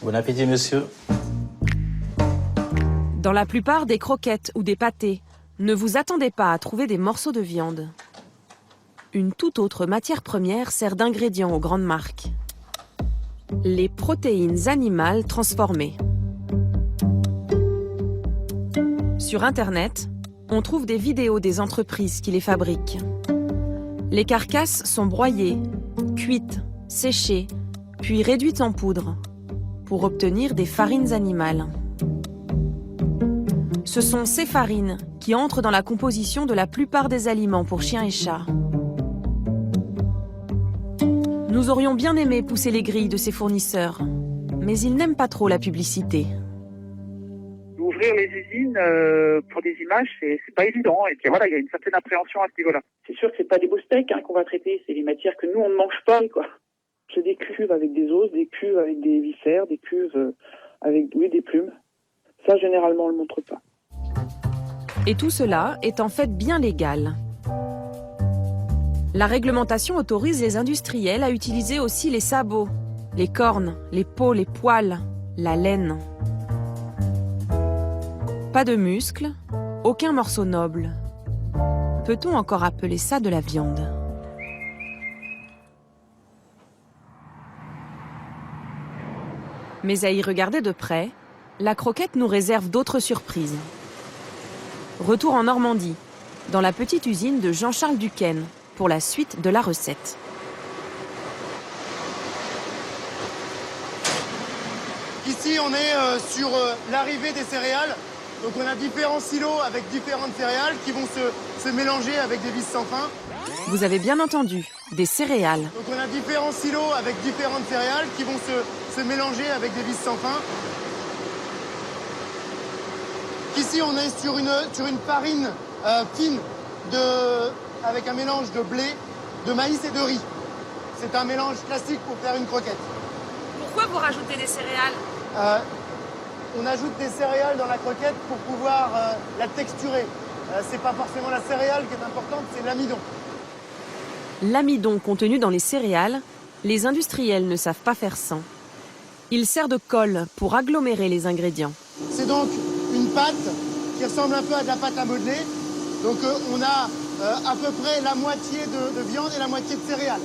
Bon appétit, monsieur. Dans la plupart des croquettes ou des pâtés, ne vous attendez pas à trouver des morceaux de viande. Une toute autre matière première sert d'ingrédient aux grandes marques. Les protéines animales transformées. Sur Internet, on trouve des vidéos des entreprises qui les fabriquent. Les carcasses sont broyées, cuites, séchées, puis réduites en poudre pour obtenir des farines animales. Ce sont ces farines qui entrent dans la composition de la plupart des aliments pour chiens et chats. Nous aurions bien aimé pousser les grilles de ces fournisseurs, mais ils n'aiment pas trop la publicité. Ouvrir les usines pour des images, c'est pas évident. Et puis voilà, il y a une certaine appréhension à ce niveau-là. C'est sûr que c'est pas des beaux steaks qu'on va traiter, c'est les matières que nous on ne mange pas, quoi. C'est des cuves avec des os, des cuves avec des viscères, des cuves avec des plumes. Ça, généralement, on le montre pas. Et tout cela est en fait bien légal. La réglementation autorise les industriels à utiliser aussi les sabots, les cornes, les peaux, les poils, la laine. Pas de muscles, aucun morceau noble. Peut-on encore appeler ça de la viande ? Mais à y regarder de près, la croquette nous réserve d'autres surprises. Retour en Normandie, dans la petite usine de Jean-Charles Duquesne, pour la suite de la recette. Ici, on est sur l'arrivée des céréales. Donc on a différents silos avec différentes céréales qui vont se mélanger avec des vis sans fin. Vous avez bien entendu, des céréales. Donc on a différents silos avec différentes céréales qui vont se mélanger avec des vis sans fin. Ici, on est sur une farine fine avec un mélange de blé, de maïs et de riz. C'est un mélange classique pour faire une croquette. Pourquoi vous rajoutez des céréales ? On ajoute des céréales dans la croquette pour pouvoir la texturer. C'est pas forcément la céréale qui est importante, c'est l'amidon. L'amidon contenu dans les céréales, les industriels ne savent pas faire sans. Il sert de colle pour agglomérer les ingrédients. C'est donc une pâte qui ressemble un peu à de la pâte à modeler. Donc on a à peu près la moitié de viande et la moitié de céréales.